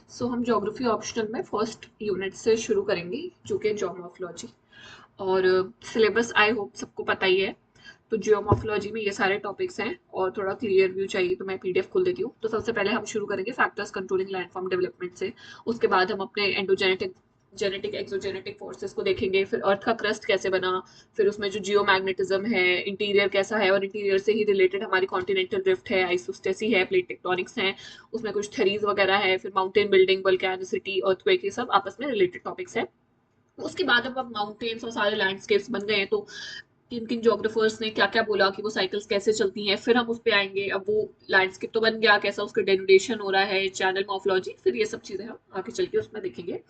सो हम geography optional में first unit से शुरू करेंगे जो कि जियोमॉर्फोलॉजी। और सिलेबस आई होप सबको पता ही है। तो जियोमॉर्फोलॉजी में ये सारे टॉपिक्स हैं और थोड़ा क्लियर व्यू चाहिए तो मैं पीडीएफ खोल देती हूँ। तो सबसे पहले हम शुरू करेंगे फैक्टर्स कंट्रोलिंग लैंडफॉर्म डेवलपमेंट से। उसके बाद हम अपने एंडोजेनेटिक जेनेटिक एक्सोजेनेटिक फोर्सेस को देखेंगे, फिर अर्थ का क्रस्ट कैसे बना, फिर उसमें जो जियोमैग्नेटिज्म है, इंटीरियर कैसा है, और इंटीरियर से ही रिलेटेड हमारी कॉन्टिनेंटल ड्रिफ्ट है, आइसोस्टेसी है, प्लेट टेक्टोनिक्स है, उसमें कुछ थेरीज वगैरह है, फिर माउंटेन बिल्डिंग, वोल्केनोसिटी, अर्थक्वेक, ये सब आपस में रिलेटेड टॉपिक्स है। उसके बाद अब माउंटेन्स और सारे लैंडस्केप्स बन गए हैं तो किन किन जोग्राफर्स ने क्या क्या बोला कि वो साइकिल्स कैसे चलती हैं, फिर हम उस पे आएंगे। अब वो लैंडस्केप तो बन गया, कैसा उसका डेनुडेशन हो रहा है, चैनल मॉर्फोलॉजी, फिर ये सब चीजें हम आगे चल के उसमें देखेंगे।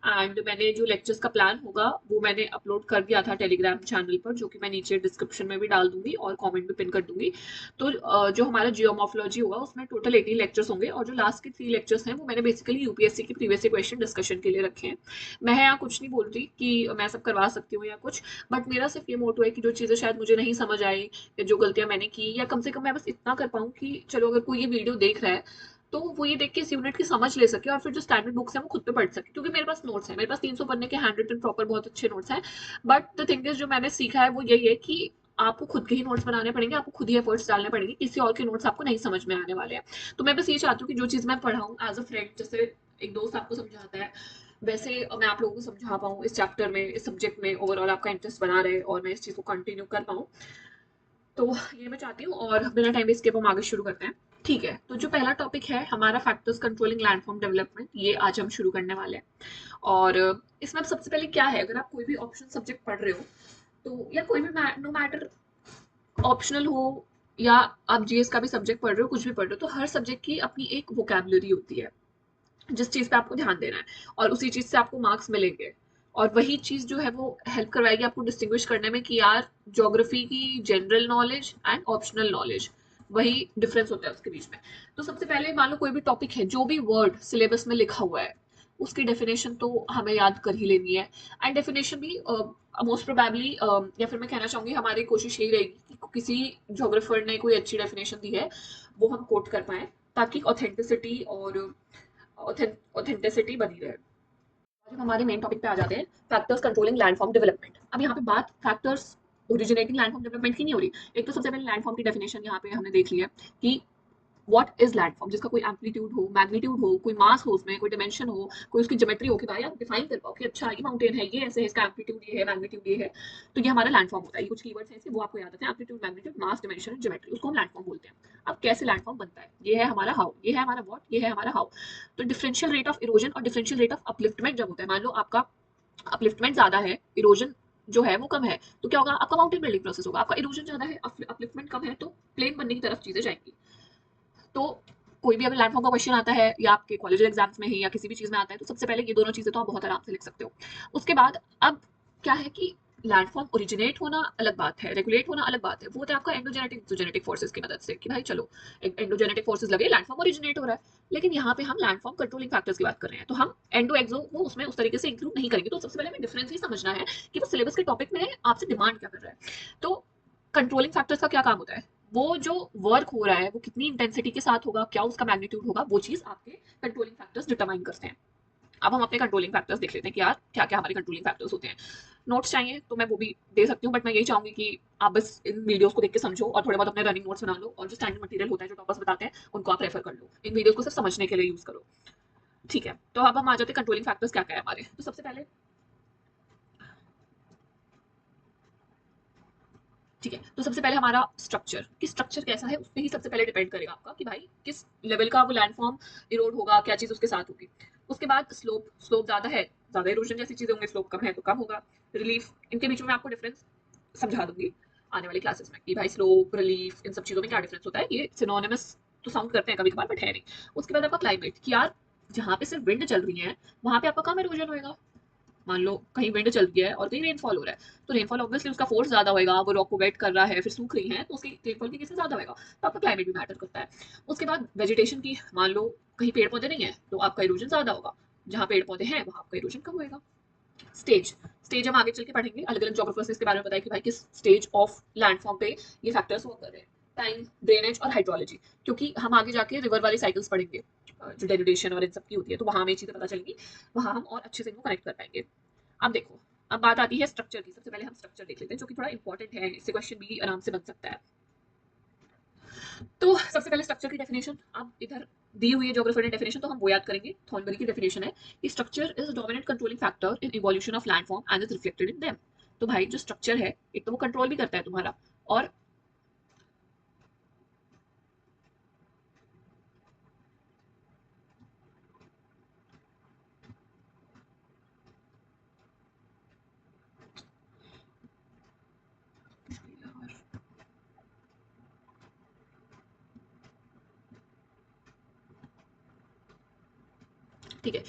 एंड मैंने जो लेक्चर्स का प्लान होगा वो मैंने अपलोड कर दिया था टेलीग्राम चैनल पर, जो कि मैं नीचे डिस्क्रिप्शन में भी डाल दूंगी और कमेंट भी पिन कर दूंगी। तो जो हमारा जियोमॉर्फोलॉजी होगा उसमें टोटल 18 लेक्चर्स होंगे, और जो लास्ट के 3 लेक्चर्स हैं वो मैंने बेसिकली यूपीएससी के प्रीवियस क्वेश्चन डिस्कशन के लिए रखे हैं। मैं यहाँ कुछ नहीं बोल रही कि मैं सब करवा सकती हूँ या कुछ, बट मेरा सिर्फ ये मोटो है कि जो चीज़ें शायद मुझे नहीं समझ आई या जो गलतियां मैंने की, या कम से कम मैं बस इतना कर पाऊँ कि चलो अगर कोई ये वीडियो देख रहा है तो वो ये देख के इस यूनिट की समझ ले सके और फिर जो स्टैंडर्ड बुक्स हैं वो खुद पे पढ़ सके। क्योंकि मेरे पास नोट्स हैं, मेरे पास 300 पन्ने के हैंड रिटन प्रॉपर बहुत अच्छे नोट्स हैं। बट द थिंग इज, जो मैंने सीखा है वो यही है कि आपको खुद के ही नोट्स बनाने पड़ेंगे, आपको खुद ही एफर्ट्स डालने पड़ेंगे, किसी और के नोट्स आपको नहीं समझ में आने वाले हैं। तो मैं बस ये चाहती हूँ कि जो चीज़ मैं पढ़ाऊँ एज अ फ्रेंड, जैसे एक दोस्त आपको समझाता है, वैसे मैं आप लोगों को समझा पाऊँ इस चैप्टर में, इस सब्जेक्ट में ओवरऑल आपका इंटरेस्ट बना रहे और मैं इस चीज़ को कंटिन्यू कर पाऊँ। तो ये मैं चाहती हूँ, और बिना टाइम वेस्ट किए हम आगे शुरू करते हैं। ठीक है, तो जो पहला टॉपिक है हमारा फैक्टर्स कंट्रोलिंग लैंडफॉर्म डेवलपमेंट, ये आज हम शुरू करने वाले हैं। और इसमें अब सबसे पहले क्या है, अगर आप कोई भी ऑप्शन सब्जेक्ट पढ़ रहे हो तो, या कोई भी नो मैटर ऑप्शनल हो या आप जीएस का भी सब्जेक्ट पढ़ रहे हो, कुछ भी पढ़ रहे हो, तो हर सब्जेक्ट की अपनी एक वोकैबुलरी होती है जिस चीज पे आपको ध्यान देना है, और उसी चीज से आपको मार्क्स मिलेंगे। और वही चीज जो है वो हेल्प करवाएगी आपको डिस्टिंग्विश करने में कि यार ज्योग्राफी की general knowledge and optional knowledge, वही डिफरेंस होता है उसके बीच में। तो सबसे पहले मान लो कोई भी टॉपिक है, जो भी वर्ड सिलेबस में लिखा हुआ है उसकी डेफिनेशन तो हमें याद कर ही लेनी है। एंड डेफिनेशन भी मोस्ट प्रोबेबली, या फिर मैं कहना चाहूंगी हमारी कोशिश यही रहेगी कि किसी जोग्राफर ने कोई अच्छी डेफिनेशन दी है वो हम कोट कर पाए, ताकि ऑथेंटिसिटी और ऑथेंटिसिटी बनी रहे। जब हमारे मेन टॉपिक पे आ जाते हैं, फैक्टर्स कंट्रोलिंग लैंडफॉर्म डेवलपमेंट। अब यहाँ पे बात फैक्टर्स ओरिजिनेटिंग लैंडफॉर्म डेवलपमेंट की नहीं हो रही। एक तो सबसे पहले लैंडफॉर्म की डेफिनेशन यहाँ पे हमने देख लिया कि व्हाट इज लैंडफॉर्म, जिसका कोई एम्पलीट्यूड हो, मैग्नीट्यूड हो, कोई मास हो, उसमें कोई डिमेंशन हो, कोई उसकी ज्योमेट्री हो, कि भाई आप डिफाइन कर पाओ कि अच्छा ये माउंटेन है, ये ऐसे है, इसका एम्पलीट्यूड ये है, मैग्नीट्यूड ये है। तो ये हमारा लैंडफॉर्म होता है। ये कुछ कीवर्ड्स हैं इसके, वो आपको याद आते हैं, एम्पलीट्यूड, मैग्नीट्यूड, मास, डिमेंशन, ज्योमेट्री, उसको हम लैंडफॉर्म बोलते हैं। अब कैसे लैंडफॉर्म बनता है, ये है हमारा हाउ, ये है हमारा व्हाट, ये है हमारा हाउ। तो डिफरेंशियल रेट ऑफ इरोजन और डिफरेंशियल रेट ऑफ अपलिफ्टमेंट जब होता है, मान लो आपका अपलिफ्टमेंट ज्यादा है, इरोजन जो है वो कम है, तो क्या होगा, आपका माउंटेन बिल्डिंग प्रोसेस होगा। आपका इरोजन ज्यादा है, अपलिफ्टमेंट कम है, तो प्लेन बनने की तरफ चीजें जाएंगी। तो कोई भी अगर लैंडफॉर्म का क्वेश्चन आता है या आपके कॉलेज एग्जाम्स में ही या किसी भी चीज में आता है, तो सबसे पहले ये दोनों चीजें तो आप बहुत आराम से लिख सकते हो। उसके बाद अब क्या है कि लैंडफॉर्म ओरिजिनेट होना अलग बात है, रेगुलेट होना अलग बात है। वो होता है आपका एंडोजेनेटिक एक्सोजेनेटिक फोर्सेस की मदद से, कि भाई चलो एंडोजेनेटिक फोर्सेस लगे, लैंडफॉर्म ओरिजिनेट हो रहा है। लेकिन यहाँ पे हम लैंडफॉर्म कंट्रोलिंग फैक्टर्स की बात कर रहे हैं, तो हम एंडो एक्सो वो उसमें उस तरीके से इंक्लूड नहीं करेंगे। तो सबसे पहले हमें डिफरेंस ही समझना है कि वो सिलेबस के टॉपिक में आपसे डिमांड क्या कर रहा है। तो कंट्रोलिंग फैक्टर्स का क्या काम होता है, वो जो वर्क हो रहा है वो कितनी इंटेंसिटी के साथ होगा, क्या उसका मैग्नीट्यूड होगा, वो चीज आपके कंट्रोलिंग फैक्टर्स डिटरमाइन करते हैं। अब हम अपने कंट्रोलिंग फैक्टर्स देख लेते हैं कि यार क्या क्या हमारे कंट्रोलिंग फैक्टर्स होते हैं। नोट्स चाहिए तो मैं वो भी दे सकती हूँ, बट मैं यही चाहूंगी कि आप बस इन वीडियोस को देख के समझो और थोड़े बहुत अपने रनिंग नोट्स बना लो, और जो स्टैंडर्ड मटेरियल होता है जो टॉपर्स बताते हैं उनको आप रेफर कर लो, इन वीडियोस को सिर्फ समझने के लिए यूज करो। ठीक है, तो अब हम आ जाते हैं कंट्रोलिंग फैक्टर्स क्या क्या है हमारे। तो सबसे पहले, ठीक है, तो सबसे पहले हमारा स्ट्रक्चर, कि स्ट्रक्चर कैसा है उस पर ही सबसे पहले डिपेंड करेगा आपका कि भाई किस लेवल का वो लैंडफॉर्म इरोड होगा, क्या चीज उसके साथ होगी। उसके बाद स्लोप, स्लोप ज्यादा है ज्यादा इरोजन जैसी चीजें होंगी, स्लोप कम है तो कम होगा। रिलीफ, इनके बीच में मैं आपको डिफरेंस समझा दूंगी आने वाली क्लासेस में कि भाई स्लोप रिलीफ इन सब चीजों में क्या डिफरेंस होता है। ये सिनोनिमस तो साउंड करते हैं कभी कभार, बट है नहीं। उसके बाद आपका क्लाइमेट, कि यार जहाँ पे सिर्फ विंड चल रही है वहां पे आपका कम इरोजन होगा। मान लो कहीं विंड चल रही है और कहीं रेनफॉल हो रहा है, तो रेनफॉल ऑब्वियसली उसका फोर्स ज्यादा होगा, वो रॉक को वेट कर रहा है, फिर सूख रही है तो उसकी रेनफॉल की केसेस ज्यादा होगा। तो आपका क्लाइमेट भी मैटर करता है। उसके बाद वेजिटेशन की, मान लो कहीं पेड़ पौधे नहीं है तो आपका इरोजन ज्यादा होगा, जहाँ पेड़ पौधे हैं वहां आपका इरोजन कम होगा। स्टेज, स्टेज हम आगे चल के पढ़ेंगे, अलग अलग जोग्राफर्स ने इसके बारे में बताया कि भाई किस स्टेज ऑफ लैंडफॉर्म पे ये फैक्टर्स वर्क कर रहे हैं। टाइम, ड्रेनेज और हाइड्रोलॉजी, क्योंकि हम आगे जाके रिवर वाली साइकिल्स पढ़ेंगे जो डेरिवेशन और इन सब की होती है, तो वहां हमें चीजें पता चलेंगी, वहां हम और अच्छे से इनको कनेक्ट कर पाएंगे। अब देखो, अब बात आती है स्ट्रक्चर की। सबसे पहले हम स्ट्रक्चर देख लेते हैं, जो कि थोड़ा इंपॉर्टेंट है, इससे क्वेश्चन भी आराम से बन सकता है। तो सबसे पहले स्ट्रक्चर की डेफिनेशन, अब इधर दी हुई है ज्योग्राफर ने डेफिनेशन, तो हम वो याद करेंगे। थॉर्नबरी की डेफिनेशन है कि structure is dominant controlling factor in evolution of landform and is reflected in them. तो भाई जो स्ट्रक्चर है, एक तो वो कंट्रोल भी करता है तुम्हारा, और ठीक है,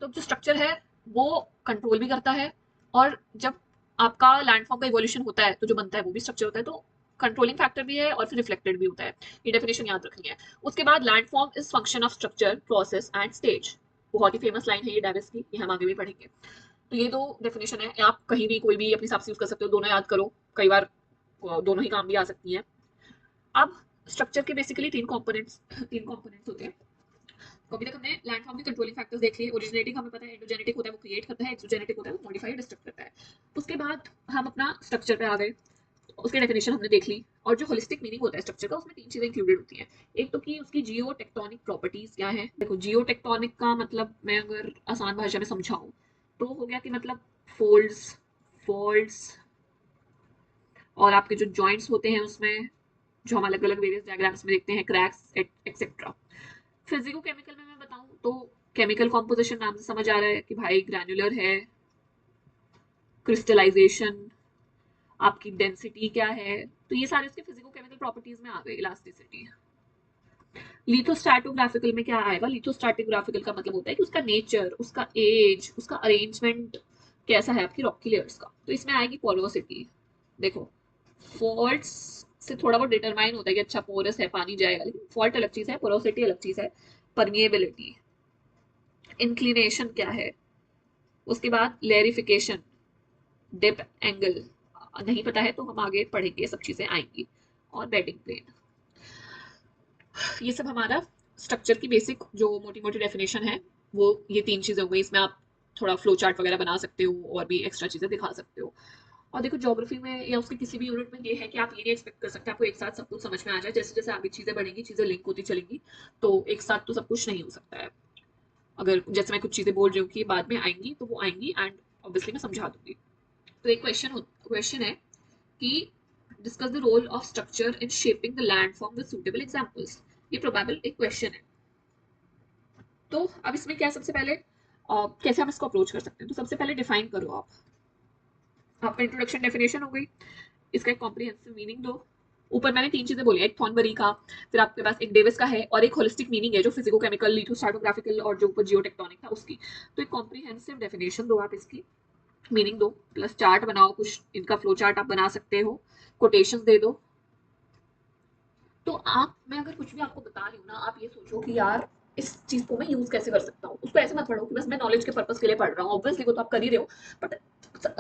तो जो स्ट्रक्चर है वो कंट्रोल भी करता है, और जब आपका लैंडफॉर्म का इवोल्यूशन होता है तो जो बनता है वो भी स्ट्रक्चर होता है, तो कंट्रोलिंग फैक्टर भी है और फिर रिफ्लेक्टेड भी होता है। ये डेफिनेशन याद रखनी है। उसके बाद landform is function of structure, process and stage. बहुत ही फेमस लाइन है ये डेविस की, ये हम आगे भी पढ़ेंगे। तो ये दो डेफिनेशन है, आप कहीं भी कोई भी अपने हिसाब से यूज कर सकते हो, दोनों याद करो, कई बार दोनों ही काम भी आ सकती हैं। अब स्ट्रक्चर के बेसिकली तीन कंपोनेंट्स होते हैं। तो अभी तक हमने लैंडफॉर्म के कंट्रोलिंग फैक्टर्स देख लिए। ओरिजिनेटिंग हमें पता है, एंडोजेनेटिक होता है वो क्रिएट करता है, एक्सोजेनेटिक होता है वो मॉडिफाई डिस्ट्रक्ट करता है। उसके बाद हम अपना स्ट्रक्चर पे आ गए, उसकी डेफिनेशन हमने देख ली। और जो होलिस्टिक मीनिंग होता है स्ट्रक्चर का, उसमें तीन चीजें इंक्लूडेड होती हैं। एक तो कि उसकी जियो टेक्टोनिक प्रॉपर्टीज क्या है। देखो, जियो टेक्टोनिक का मतलब मैं अगर आसान भाषा में समझाऊं तो हो गया कि मतलब फोल्ड्स, फॉल्ट्स, और आपके जो जॉइंट्स होते हैं उसमें, जो हम अलग अलग वेरियस डायग्राम्स में देखते हैं, क्रैक्स एक्सेट्रा। फिजिको केमिकल में मैं बताऊं तो केमिकल कॉम्पोजिशन नाम से समझ आ रहा है कि भाई ग्रैन्युलर है, क्रिस्टलाइजेशन, आपकी डेंसिटी क्या है, तो ये सारे उसके फिजिको केमिकल प्रॉपर्टीज में आ गए। इलास्टिसिटी। लिथोस्टैटोग्राफिकल में क्या आएगा? लिथोस्टैटोग्राफिकल का मतलब होता है कि उसका नेचर, उसका एज, उसका अरेंजमेंट कैसा है आपकी रॉक की लेयर्स का। तो इसमें आएगी पोरोसिटी। देखो, फॉल्ट्स से थोड़ा बहुत डिटरमाइन होता है कि अच्छा पोरस है, पानी जाएगा, लेकिन फॉल्ट अलग चीज है, पोरोसिटी अलग चीज है। परमिएबिलिटी, इंक्लिनेशन क्या है, उसके बाद लेरिफिकेशन, डिप एंगल, नहीं पता है तो हम आगे पढ़ेंगे, ये सब चीजें आएंगी। और बेडिंग प्लेन। ये सब हमारा स्ट्रक्चर की बेसिक जो मोटी मोटी डेफिनेशन है, वो ये तीन चीजें हो गई। इसमें आप थोड़ा फ्लो चार्ट वगैरह बना सकते हो और भी एक्स्ट्रा चीजें दिखा सकते हो। और देखो, ज्योग्राफी में या उसके किसी भी यूनिट में ये है कि आप ये नहीं एक्सपेक्ट कर सकते आपको एक साथ सब कुछ समझ में आ जाए। जैसे जैसे आगे चीजें बढ़ेंगी, चीजें लिंक होती चलेंगी, तो एक साथ तो सब कुछ नहीं हो सकता है। अगर जैसे मैं कुछ चीजें बोल रही हूँ कि बाद में आएंगी, तो वो आएंगी एंड ऑब्वियसली मैं समझा दूंगी। तो एक क्वेश्चन है कि discuss the role of structure in shaping the landform with suitable examples. ये प्रोबेबल एक क्वेश्चन है। तो अब इसमें क्या, सबसे पहले कैसे हम इसको अप्रोच कर सकते हैं। तो सबसे पहले डिफाइन करो आप, आपका इंट्रोडक्शन डेफिनेशन हो गई, इसका एक कॉम्प्रिहेंसिव मीनिंग दो। ऊपर मैंने तीन चीजें बोली, एक थॉर्नबरी का, फिर आपके पास एक डेविस का है, और एक होलिस्टिक मीनिंग है जो फिजिको केमिकल, लिथोस्ट्रैटोग्राफिकल, और जो ऊपर जियोटेक्टोनिक था उसकी। तो एक कॉम्प्रिहेंसिव डेफिनेशन दो आप इसकी, मीनिंग दो, प्लस चार्ट बनाओ, कुछ इनका फ्लो चार्ट आप बना सकते हो, कोटेशन दे दो। तो आप, मैं अगर कुछ भी आपको बता रही हूँ ना, आप ये सोचो कि यार इस चीज को मैं यूज कैसे कर सकता हूँ। उसको ऐसे मत पढ़ो कि बस मैं नॉलेज के पर्पस के लिए पढ़ रहा हूँ, ऑब्वियसली वो तो आप कर ही रहे हो, बट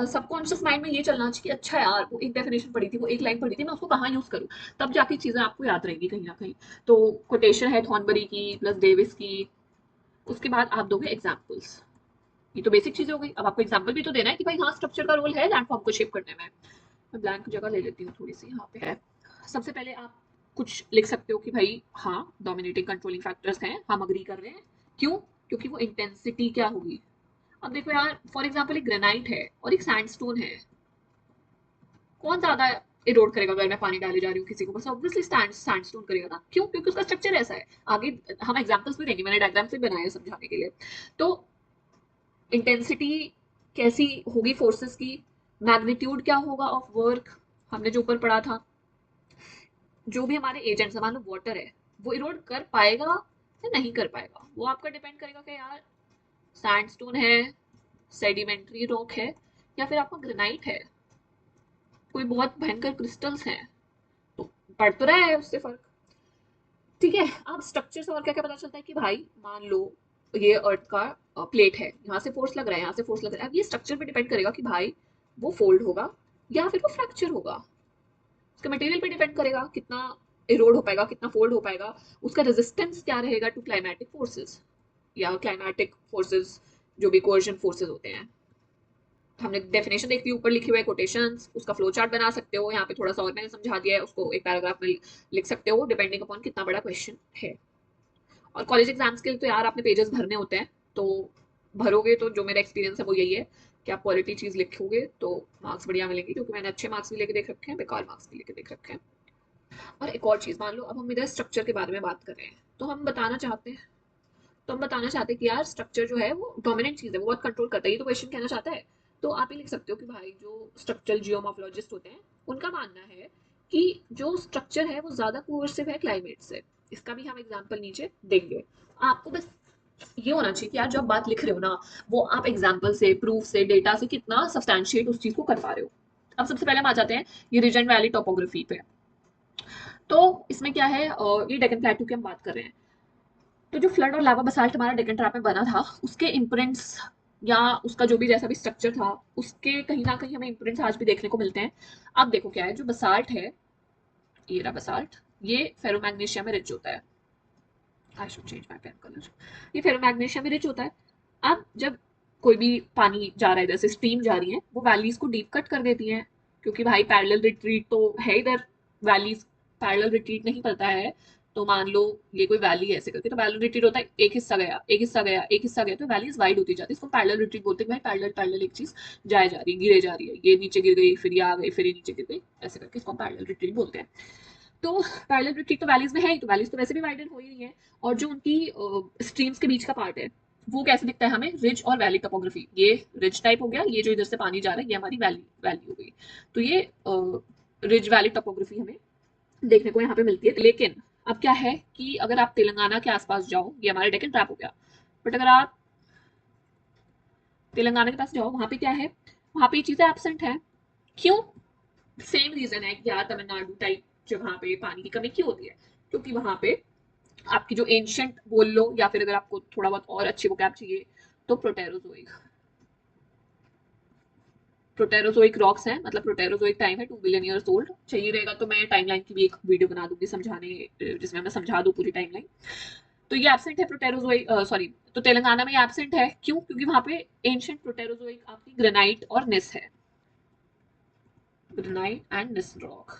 सबकॉन्शियस माइंड में ये चलना चाहिए कि अच्छा यार वो एक डेफिनेशन पढ़ी थी, वो एक लाइन पढ़ी थी, मैं उसको कहाँ यूज करूँ, तब जाके चीजें आपको याद रहेंगी कहीं ना कहीं। तो कोटेशन है थॉर्नबरी की प्लस डेविस की। उसके बाद आप दोगे एग्जाम्पल्स। ये तो बेसिक चीजें हो गई। अब आपको एग्जाम्पल भी तो देना है कि भाई हाँ, स्ट्रक्चर का रोल है लैंडफॉर्म को शेप करने में। मैं ब्लैंक जगह ले लेती हूँ थोड़ी सी, यहाँ पे है। सबसे पहले आप कुछ लिख सकते हो कि भाई हाँ, डोमिनेटिंग कंट्रोलिंग फैक्टर्स हैं, हम अग्री कर रहे हैं। क्यों? क्योंकि वो इंटेंसिटी क्या होगी। अब देखो यार, फॉर एग्जाम्पल एक ग्रेनाइट है और एक सैंडस्टोन है, कौन ज्यादा इरोड करेगा? अगर मैं पानी डाले जा रही हूँ किसी को, बस ऑब्वियसली सैंडस्टोन करेगा ना। क्यों? क्योंकि उसका स्ट्रक्चर ऐसा है। आगे हम एग्जाम्पल्स भी देंगे, मैंने डायग्राम से बनाया है समझाने के लिए। तो इंटेंसिटी कैसी होगी फोर्सेस की, मैग्नीट्यूड क्या होगा ऑफ वर्क, हमने जो ऊपर पढ़ा था। जो भी हमारे एजेंट्स, मान लो वाटर है, वो इरोड कर पाएगा या नहीं कर पाएगा, वो आपका डिपेंड करेगा कि यार सैंडस्टोन है, सेडिमेंट्री रॉक है, या फिर आपका ग्रेनाइट है, कोई बहुत भयंकर क्रिस्टल्स हैं, तो पड़ तो रहा है उससे फर्क। ठीक है, अब स्ट्रक्चर से और क्या क्या पता चलता है कि भाई मान लो ये अर्थ का प्लेट है, यहाँ से फोर्स लग रहा है, यहाँ से फोर्स लग रहा है। अब ये स्ट्रक्चर पे डिपेंड करेगा कि भाई वो फोल्ड होगा या फिर वो फ्रैक्चर होगा। उसके मटेरियल पे डिपेंड करेगा कितना इरोड हो पाएगा, कितना फोल्ड हो पाएगा, उसका रेजिस्टेंस क्या रहेगा टू क्लाइमेटिक फोर्सेस या क्लाइमेटिक फोर्सेस जो भी कोएर्जन फोर्सेस होते हैं। हमने डेफिनेशन देख ली, ऊपर लिखे हुए कोटेशंस, उसका फ्लो चार्ट बना सकते हो, यहाँ पे थोड़ा सा और मैंने समझा दिया है, उसको एक पैराग्राफ में लिख सकते हो डिपेंडिंग अपॉन कितना बड़ा क्वेश्चन है। और कॉलेज एग्जाम्स के लिए तो यार आपने पेजेस भरने होते हैं, तो भरोगे तो जो मेरा एक्सपीरियंस है वो यही है कि आप क्वालिटी चीज लिखोगे तो मार्क्स बढ़िया मिलेंगे, क्योंकि मैंने अच्छे मार्क्स भी लेके देख रखे हैं, बेकार मार्क्स भी लेके देख रखे हैं। और एक और चीज, मान लो अब हम इधर स्ट्रक्चर के बारे में बात कर रहे हैं, तो हम बताना चाहते हैं कि यार स्ट्रक्चर जो है वो डोमिनेंट चीज है, वो बहुत कंट्रोल करता है, ये तो क्वेश्चन कहना चाहता है। तो आप ये लिख सकते हो कि भाई जो स्ट्रक्चरल जियोमॉर्फोलॉजिस्ट होते हैं उनका मानना है कि जो स्ट्रक्चर है वो ज्यादा कोर्सिव है क्लाइमेट से। इसका भी हम एग्जाम्पल नीचे देंगे। आपको बस ये होना चाहिए कि यार जब बात लिख रहे हो ना, वो आप एग्जाम्पल से, प्रूफ से, डेटा से कितना सब्सटैंशिएट उस चीज को कर पा रहे हो। अब सबसे पहले हम आ जाते हैं ये रिज एंड वैली टोपोग्राफी पे। तो इसमें क्या है, ये डेक्कन प्लेटू की हम बात कर रहे हैं। तो जो फ्लड और लावा बसाल्ट हमारा डेक्कन ट्रैप में बना था, उसके इम्प्रिंट्स या उसका जो भी जैसा भी स्ट्रक्चर था, उसके कहीं ना कहीं हमें इम्प्रिंट्स आज भी देखने को मिलते हैं। अब देखो क्या है, जो बसाल्ट है, ये रहा बसाल्ट, ये फेरोमैग्नीशिया में रिच होता है। I should change my pen colour. ये फेरोमैग्नीशिया में रिच होता है। अब जब कोई भी पानी जा रहा है, जैसे स्ट्रीम जा रही है, वो वैलीज को डीप कट कर देती हैं, क्योंकि भाई पैरेलल रिट्रीट तो है इधर, वैलीज पैरेलल रिट्रीट नहीं करता है। तो मान लो ये कोई वैली है ऐसे करके, तो पैरेलल रिट्रीट होता है, एक हिस्सा गया, एक हिस्सा गया, एक हिस्सा गया, तो वैलीज वाइड होती जाती है। इसको पैरेलल रिट्रीट बोलते हैं, भाई पैरेलल पैरेलल एक चीज जाए जा रही है, गिरे जा रही है, ये नीचे गिर गई, फिर ये आ गई, फिर ये नीचे गिर गई, ऐसे करके इसको पैरेलल रिट्रीट बोलते हैं। तो पैरेलल रिट्रीट तो वैलीज में है ही, तो वैलीज तो वैसे भी वाइडन हो ही रही है। और जो उनकी स्ट्रीम्स के बीच का पार्ट है, वो कैसे दिखता है हमें, रिज और वैली टोपोग्राफी। ये रिज टाइप हो गया, ये जो इधर से पानी जा रहा है ये हमारी वैली वैली हो गई। तो ये रिज वैली टोपोग्राफी हमें देखने को यहाँ पे मिलती है। लेकिन अब क्या है कि अगर आप तेलंगाना के आसपास जाओ, ये हमारा डेक्कन ट्रैप हो गया, बट अगर आप तेलंगाना के पास जाओ, वहां पे क्या है, वहां पे ये चीजें एबसेंट है। क्यों? सेम रीजन है कि यार तमिलनाडु टाइप जो वहां पे पानी की कमी क्यों होती है, क्योंकि वहां पे आपकी जो एंशियंट बोल लो, या फिर अगर आपको थोड़ा बहुत और अच्छी वोकैब चाहिए, तो प्रोटेरोजोइक रॉक्स हैं, मतलब प्रोटेरोजोइक टाइम है 2 बिलियन ईयर्स ओल्ड। चाहिए रहेगा तो मैं टाइमलाइन की भी एक वीडियो बना दूंगी समझाने, जिसमें मैं समझा दूं पूरी टाइमलाइन। तो ये एब्सेंट है प्रोटेरोजोइक, सॉरी, तो तेलंगाना में एब्सेंट है, क्यों? क्योंकि वहां पे एंशियंट प्रोटेरोजोइक आपकी ग्रेनाइट और निस है, ग्रेनाइट एंड निस रॉक।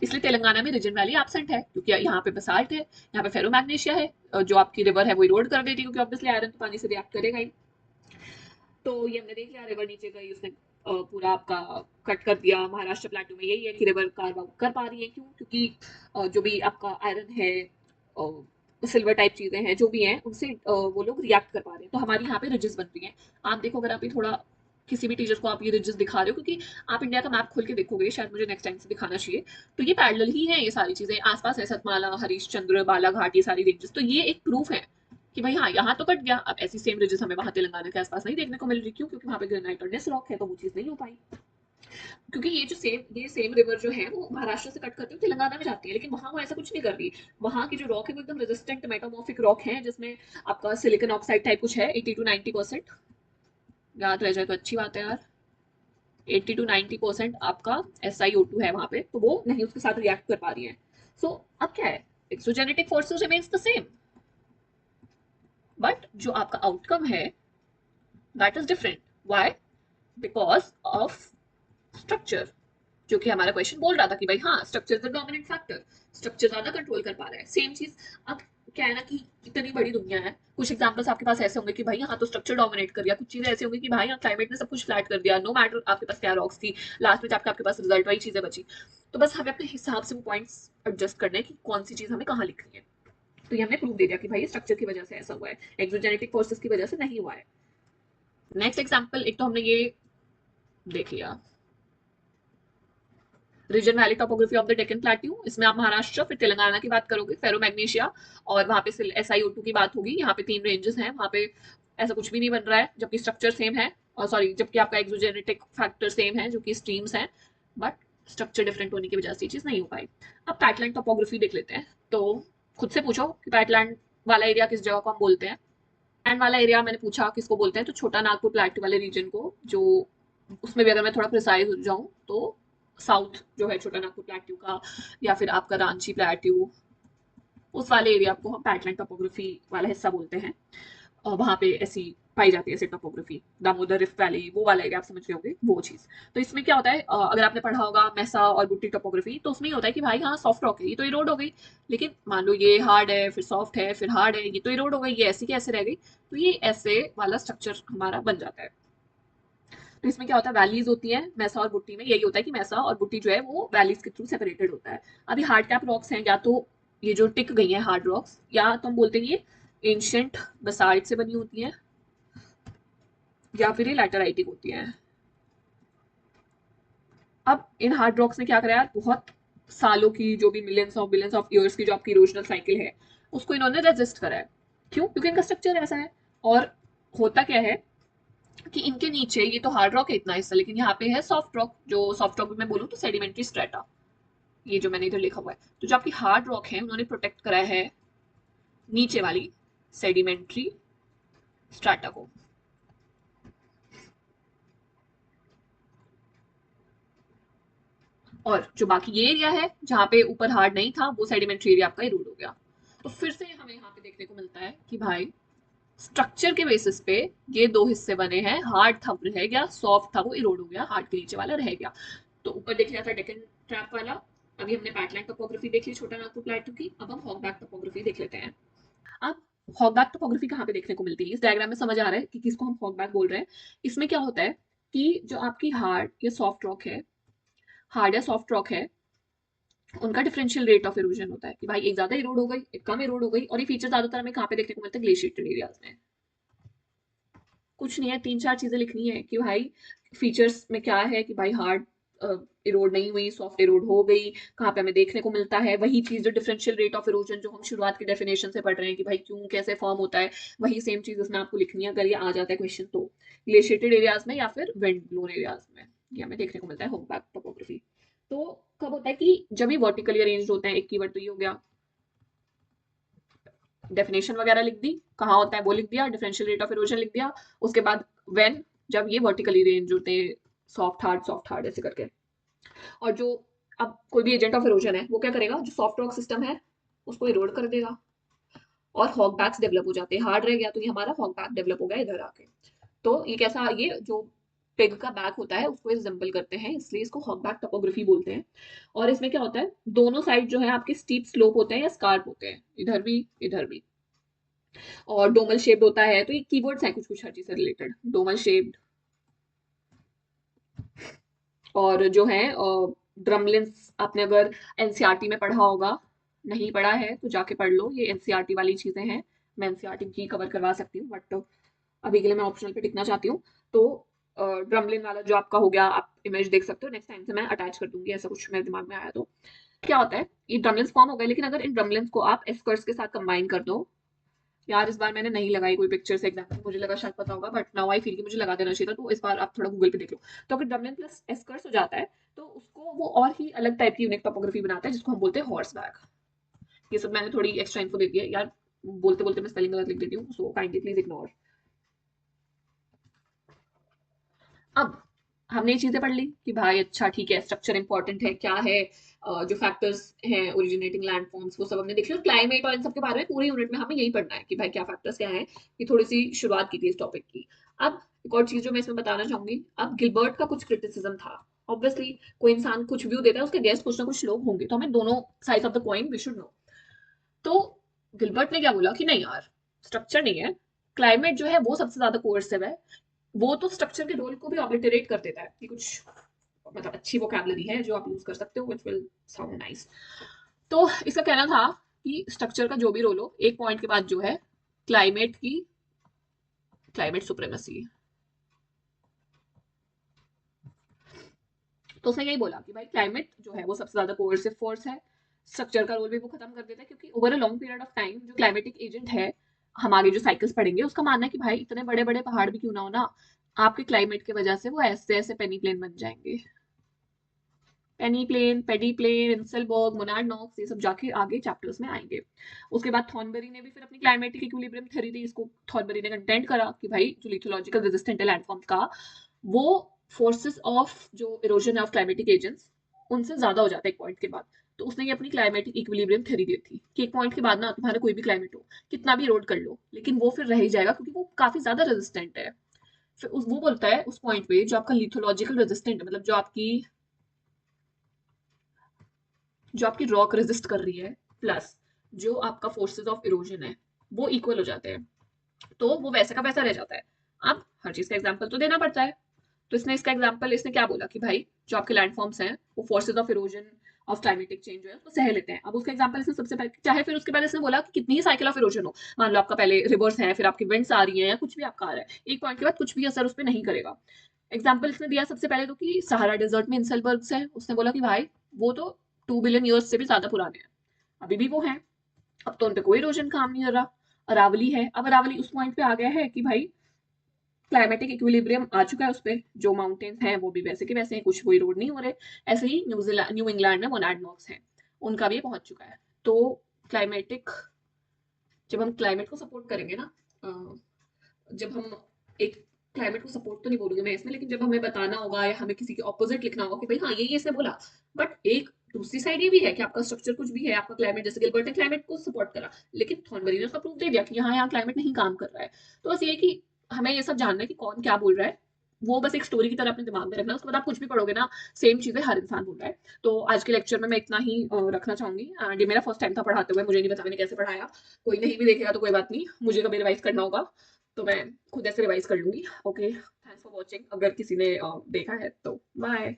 इसलिए तेलंगाना में रिजन वैली एब्सेंट है, क्योंकि यहाँ पे बसाल्ट है, यहाँ पे फेरोमैग्नीशिया है, जो आपकी रिवर है वो इरोड कर देती है, क्योंकि ऑब्वियसली आयरन तो पानी से रिएक्ट करेगा ही। तो ये हमने देख लिया, रिवर नीचे गई, उसने पूरा आपका कट कर दिया। महाराष्ट्र प्लेटू में यही है कि रिवर कार्व आउट कर पा रही है, क्यों? क्योंकि जो भी आपका आयरन है, सिल्वर टाइप चीजें हैं जो भी हैं, उनसे वो लोग रिएक्ट कर पा रहे हैं, तो हमारी यहाँ पे रिजेस बन रही हैं। आप देखो, अगर आप ये थोड़ा किसी भी टीचर को आप ये रिजेस दिखा रहे हो, क्योंकि आप इंडिया का मैप खोल के देखोगे, शायद मुझे नेक्स्ट टाइम से दिखाना चाहिए, तो ये पैरेलल ही है, ये सारी चीजें आसपास है, सतमाला, हरीशचंद्र, बालाघाट, ये सारी रेंजेस, तो ये एक प्रूफ है कि भाई हाँ, यहाँ तो कट गया। अब ऐसी सेम रिजेस हमें वहां तेलंगाना के आसपास नहीं देखने को मिल रही, क्यों? क्योंकि वहां पे ग्रेनाइट और नेस रॉक है, तो वो चीज नहीं हो पाई। क्योंकि ये सेम रिवर जो है वो महाराष्ट्र से कट करते हुए तेलंगाना में जाती है, लेकिन वहां वो ऐसा कुछ नहीं कर रही। वहां की जो रॉक है वो एकदम रेजिस्टेंट मेटामॉर्फिक रॉक है, जिसमें आपका सिलिकॉन ऑक्साइड टाइप कुछ है, 80 to 90%। याद रह जाए तो अच्छी बात है यार। 80 to 90% आपका SiO2 है वहां पे, तो वो नहीं उसके साथ रिएक्ट कर पा रही है। सो अब क्या है, exogenetic forces remains the same, but जो आपका आउटकम है that is different. Why? Because of structure, जो कि हमारा क्वेश्चन बोल रहा था कि भाई हाँ, structure is the dominant factor, structure ज्यादा कंट्रोल कर पा रहा है। सेम चीज। अब क्या है ना कि इतनी बड़ी दुनिया है, कुछ एग्जांपल्स आपके पास ऐसे होंगे कि भाई यहाँ तो स्ट्रक्चर डोमिनेट कर दिया, कुछ चीजें ऐसी होंगी कि भाई यहाँ क्लाइमेट ने सब कुछ फ्लैट कर दिया, नो मैटर आपके पास क्या रॉक्स थी, लास्ट में जाकर आपके पास रिजल्ट वाली चीजें बची। तो बस हमें अपने हिसाब से वो पॉइंट्स एडजस्ट करने हैं कि कौन सी चीज हमें कहाँ लिखनी है। तो ये हमने प्रूव दे दिया कि भाई स्ट्रक्चर की वजह से ऐसा हुआ है, एक्सोजेनेटिक फोर्सेस की वजह से नहीं हुआ है। नेक्स्ट एग्जाम्पल, एक तो हमने ये देख लिया region valley topography of the Deccan plateau, इसमें आप महाराष्ट्र फिर तेलंगाना की बात करोगे, फेरोमैग्नीशिया, और वहां पे SiO2 की बात होगी। यहाँ पे 3 रेंजेस हैं, वहां पे ऐसा कुछ भी नहीं बन रहा है, जबकि स्ट्रक्चर सेम है, और सॉरी, जबकि आपका एक्सोजेनेटिक फैक्टर सेम है, जो कि स्ट्रीम्स हैं, बट स्ट्रक्चर डिफरेंट होने की वजह से ये चीज नहीं हो पाई। अब पैटलैंड टोपोग्राफी देख लेते हैं। तो खुद से पूछो कि पैटलैंड वाला एरिया किस जगह को हम बोलते हैं। पैटलैंड वाला एरिया मैंने पूछा किसको बोलते हैं, तो छोटा नागपुर प्लेटू वाले रीजन को, जो उसमें भी अगर मैं थोड़ा प्रिसाइज हो जाऊं तो साउथ जो है छोटा नागपुर प्लेट्यू का, या फिर आपका रांची प्लेट्यू, उस वाले एरिया को हम पैटलैंड टोपोग्राफी वाला हिस्सा बोलते हैं। और वहां पे ऐसी पाई जाती है ऐसी टोपोग्राफी, दामोदर रिफ्ट वैली, वो वाला एरिया आप समझ रहे होंगे, वो चीज। तो इसमें क्या होता है, अगर आपने पढ़ा होगा मेसा और बुट्टी टोपोग्राफी, तो उसमें ये होता है कि भाई हाँ सॉफ्ट रॉक है, ये तो इरोड हो गई, लेकिन मान लो ये हार्ड है, फिर सॉफ्ट है, फिर हार्ड है, ये तो इरोड हो गई, ये ऐसी कैसे रह गई, तो ये ऐसे वाला स्ट्रक्चर हमारा बन जाता है। तो इसमें क्या होता है, वैलीज होती है मेसा और बुट्टी में, यही होता है कि मेसा और बुट्टी जो है वो वैलीज के थ्रू सेपरेटेड होता है। अभी हार्ड कैप रॉक्स हैं, या तो ये जो टिक गई हैं हार्ड रॉक्स, या तो हम बोलते हैं ये एंशियंट बसाल्ट से बनी होती हैं, या फिर ये लैटेराइटिक होती हैं। अब इन हार्ड रॉक्स ने क्या करा यार, बहुत सालों की, जो भी मिलियंस ऑफ ईयर्स की जो आपकी इरोजनल साइकिल है, उसको इन्होंने रेजिस्ट करा है। क्यों? क्योंकि इनका स्ट्रक्चर ऐसा है। और होता क्या है कि इनके नीचे ये तो हार्ड रॉक है इतना हिस्सा, लेकिन यहाँ पे है सॉफ्ट रॉक, जो सॉफ्ट रॉक में मैं बोलूँ तो सेडिमेंट्री स्ट्रेटा, ये जो मैंने इधर लिखा हुआ है। तो जो आपकी हार्ड रॉक है उन्होंने प्रोटेक्ट करा है नीचे वाली सेडिमेंट्री स्ट्रेटा को। और जो बाकी ये एरिया है जहाँ पे ऊपर हार्ड नहीं था, वो सेडिमेंट्री एरिया आपका इरोड हो गया। तो फिर से हमें यहाँ पे देखने को मिलता है कि भाई स्ट्रक्चर के बेसिस पे ये दो हिस्से बने हैं, हार्ड था वो रह गया, सॉफ्ट था वो इरोड हो गया, हार्ड के नीचे वाला रह गया। तो ऊपर देख लिया था डेक्कन ट्रैप वाला, अभी हमने पैटलैंड टोपोग्राफी देख ली छोटा नागपुर प्लेटू की, अब हम हॉगबैक टोपोग्राफी देख लेते हैं। अब हॉगबैक टोपोग्राफी कहाँ पे देखने को मिलती है, इस डायग्राम में समझ आ रहा है कि किसको हम हॉगबैक बोल रहे हैं। इसमें क्या होता है कि जो आपकी हार्ड या सॉफ्ट रॉक है, हार्ड या सॉफ्ट रॉक है, उनका डिफरेंशियल रेट ऑफ इरोजन होता है कि भाई एक ज्यादा इरोड हो गई, एक कम इरोड हो गई। और ये फीचर ज्यादातर हमें कहाँ पे देखने को मिलता है, ग्लेशिएटेड एरियाज में। कुछ नहीं है, तीन चार चीजें लिखनी है कि भाई फीचर्स में क्या है, कि भाई हार्ड इरोड नहीं हुई, सॉफ्ट इरोड हो गई, कहाँ पे हमें देखने को मिलता है। वही चीज जो डिफरेंशियल रेट ऑफ इरोजन जो हम शुरुआत की डेफिनेशन से पढ़ रहे हैं कि भाई क्यों कैसे फॉर्म होता है, वही सेम चीज इसमें आपको लिखनी है अगर ये आ जाता है क्वेश्चन तो। ग्लेशिएटेड एरियाज में या फिर विंड ब्लोन एरियाज में ये हमें देखने को मिलता है हॉगबैक टोपोग्राफी। तो कब होता है कि जब ये वर्टिकली अरेंज होते हैं, एक कीवर्ड तो ये हो गया, डेफिनेशन वगैरह लिख दी, कहाँ होता है वो लिख दिया, डिफरेंशियल रेट ऑफ इरोजन लिख दिया। उसके बाद व्हेन, जब ये वर्टिकली रेंज होते हैं, सॉफ्ट हार्ड ऐसे करके। और जो अब कोई भी एजेंट ऑफ इरोजन है वो क्या करेगा, जो सॉफ्ट रॉक सिस्टम है उसको इरोड कर देगा, और हॉग बैक्स डेवलप हो जाते हैं। हार्ड रह गया तो ये हमारा हॉग बैक डेवलप हो गया इधर आके। तो ये कैसा, ये जो पिग का बैक होता है उसको रिजेंबल करते हैं, इसलिए इसको हॉग बैक टोपोग्राफी बोलते हैं। और इसमें क्या होता है, दोनों साइड जो है आपके स्टीप स्लोप होते हैं या स्कार्प होते हैं, इधर भी इधर भी। और डोमल शेप्ड होता है, तो ये कीवर्ड्स हैं कुछ कुछ हर चीज से रिलेटेड, डोमल शेप्ड। और जो है ड्रमलिन्स, आपने अगर एनसीईआरटी में पढ़ा होगा, नहीं पढ़ा है तो जाके पढ़ लो, ये एनसीईआरटी वाली चीजें हैं। मैं एनसीईआरटी की कवर करवा सकती हूँ, बट अभी के लिए मैं ऑप्शनल पे टिकना चाहती हूँ। तो ड्रमलिन वाला जो आपका हो गया, आप इमेज देख सकते हो, नेक्स्ट टाइम से मैं अटैच कर दूंगी, ऐसा कुछ मेरे दिमाग में आया तो। क्या होता है, ये ड्रमलिन्स फॉर्म हो गए, लेकिन अगर इन ड्रमलिन्स को आप एस्कर्ट्स के साथ कंबाइन कर दो, यार इस बार मैंने नहीं लगाई कोई पिक्चर से एग्जाम्पल, मुझे लगा शायद पता होगा, बट नाउ आई फील कि मुझे लगा देना चाहिए था, तो इस बार आप थोड़ा गूगल पे देख लो। तो अगर डबलिन प्लस एस्कर्स हो जाता है, तो उसको वो और ही अलग टाइप की यूनिक टोपोग्राफी बनाता है, जिसको हम बोलते हैं हॉर्स बैक। ये सब मैंने थोड़ी एक्स्ट्रा इन्फो दे दी है यार, बोलते बोलते मैं स्पेलिंग गलत लिख देती हूँ, सो काइंडली प्लीज इग्नोर। अब हमने ये चीजें पढ़ ली कि भाई अच्छा ठीक है, स्ट्रक्चर इंपॉर्टेंट है क्या है, जो फैक्टर्स हैं ओरिजिनेटिंग लैंडफॉर्म्स वो सब हमने देख लिया। क्लाइमेट और इन सब के बारे में पूरी यूनिट में हमें यही पढ़ना है कि भाई क्या फैक्टर्स क्या है। ये थोड़ी सी शुरुआत की थी इस टॉपिक की। अब एक और चीज जो मैं इसमें बताना चाहूंगी, अब गिलबर्ट का कुछ क्रिटिसिज्म था। ऑब्वियसली कोई इंसान कुछ व्यू देता है, उसके गेस्ट कुछ ना कुछ लोग होंगे, तो हमें दोनों side of the coin we should know. तो गिलबर्ट ने क्या बोला कि नहीं यार, स्ट्रक्चर नहीं है, क्लाइमेट जो है वो सबसे ज्यादा कोर्सिव है, वो तो स्ट्रक्चर के रोल को भी ऑब्लिटरेट कर देता है। कि कुछ मतलब अच्छी वोकैबुलरी है जो आप यूज कर सकते हो, व्हिच विल साउंड नाइस। तो इसका कहना था कि स्ट्रक्चर का जो भी रोल हो, एक पॉइंट के बाद जो है क्लाइमेट की, क्लाइमेट सुप्रीमेसी। तो उसने यही बोला कि भाई क्लाइमेट जो है वो सबसे ज्यादा कोर्सिव फोर्स है, स्ट्रक्चर का रोल भी वो खत्म कर देता है, क्योंकि over a long period of time जो क्लाइमेटिक एजेंट है, हम आगे जो साइकिल्स पढ़ेंगे उसका मानना है कि भाई इतने बड़े बड़े पहाड़ भी क्यों ना हो ना, आपके क्लाइमेट की वजह से वो ऐसे ऐसे पेनी प्लेन बन जाएंगे। पेनी प्लेन, पेडी प्लेन, इंसलबर्ग, मोनाड नॉक्स, ये सब जाके आगे चैप्टर्स में आएंगे। उसके बाद थॉर्नबरी ने भी फिर अपनी क्लाइमेटिक इक्विलिब्रियम थ्योरी थी, इसको थॉर्नबरी ने कंटेंट करा कि भाई जो लिथोलॉजिकल रेजिस्टेंट है लैंडफॉर्म्स का, वो फोर्सेस ऑफ जो इरोजन ऑफ क्लाइमेटिक एजेंट्स उनसे ज्यादा हो जाता है एक पॉइंट के बाद। तो उसने ये अपनी क्लाइमेटिक इक्विलिब्रियम थ्योरी दी थी कि एक पॉइंट के बाद ना तुम्हारा कोई भी क्लाइमेट हो, कितना भी इरोड कर लो, लेकिन वो फिर रह ही जाएगा क्योंकि वो काफी ज्यादा रेजिस्टेंट है। फिर वो बोलता है उस पॉइंट पे जो आपका लिथोलॉजिकल रेजिस्टेंट है, मतलब जो आपकी रॉक रेजिस्ट कर रही है, प्लस जो आपका फोर्सेस ऑफ इरोजन है, वो इक्वल हो जाते हैं। तो वो वैसे का वैसा रह जाता है। अब हर चीज का एग्जाम्पल तो देना पड़ता है। तो इसने क्या बोला कि भाई जो आपके लैंडफॉर्म्स हैं वो forces of erosion of climatic change जो है उसको सह लेते हैं। अब उसका एग्जांपल इसने सबसे पहले चाहे, फिर उसके बाद इसने बोला कि कितनी ही साइकिल ऑफ इरोजन हो, मान लो आपका पहले रिवर्स है, फिर आपकी विंड्स आ रही है या कुछ भी आपका आ रहा है, एक पॉइंट के बाद कुछ भी असर उस पर नहीं करेगा। एग्जाम्पल इसने दिया सबसे पहले तो कि सहारा डेजर्ट में इंसलबर्ग्स है। उसने बोला कि भाई वो तो 2 बिलियन ईयर्स से भी ज्यादा पुराने हैं, अभी भी वो हैं, अब तो उनपे कोई इरोजन काम नहीं कर रहा। अरावली है, अब अरावली उस पॉइंट पे आ गया है कि भाई क्लाइमेटिक इक्विलिब्रियम आ चुका है उस पे, जो माउंटेन्स हैं वो भी वैसे के वैसे हैं, कुछ कोई रोड नहीं हो रहे। ऐसे ही न्यू इंग्लैंड में मोनाडनॉक्स हैं, उनका भी ये पहुंच चुका है। तो क्लाइमेटिक जब हम क्लाइमेट को सपोर्ट करेंगे ना, जब हम एक क्लाइमेट को सपोर्ट तो नहीं बोलूंगी मैं इसमें, लेकिन जब हमें बताना होगा या हमें किसी के ऑपोजिट लिखना होगा कि भाई हाँ ये इसने बोला, बट एक दूसरी साइड ये भी है कि आपका स्ट्रक्चर कुछ भी है, आपका क्लाइमेट, जैसे गिलबर्ट ने क्लाइमेट को सपोर्ट करा, लेकिन थॉर्नबरी ने उसका प्रूफ दे दिया कि यहाँ क्लाइमेट नहीं काम कर रहा है। तो बस ये कि हमें ये सब जानना है कि कौन क्या बोल रहा है, वो बस एक स्टोरी की तरह अपने दिमाग में रखना, उसके बाद आप कुछ भी पढ़ोगे ना, सेम चीजें हर इंसान बोल रहा है। तो आज के लेक्चर में मैं इतना ही रखना चाहूंगी, एंड ये मेरा फर्स्ट टाइम था पढ़ाते हुए, मुझे नहीं पता मैंने कैसे पढ़ाया। कोई नहीं भी देखेगा तो कोई बात नहीं, मुझे कभी रिवाइज करना होगा तो मैं खुद ऐसे रिवाइज कर लूंगी। ओके, थैंक्स फॉर वॉचिंग, अगर किसी ने देखा है तो बाय।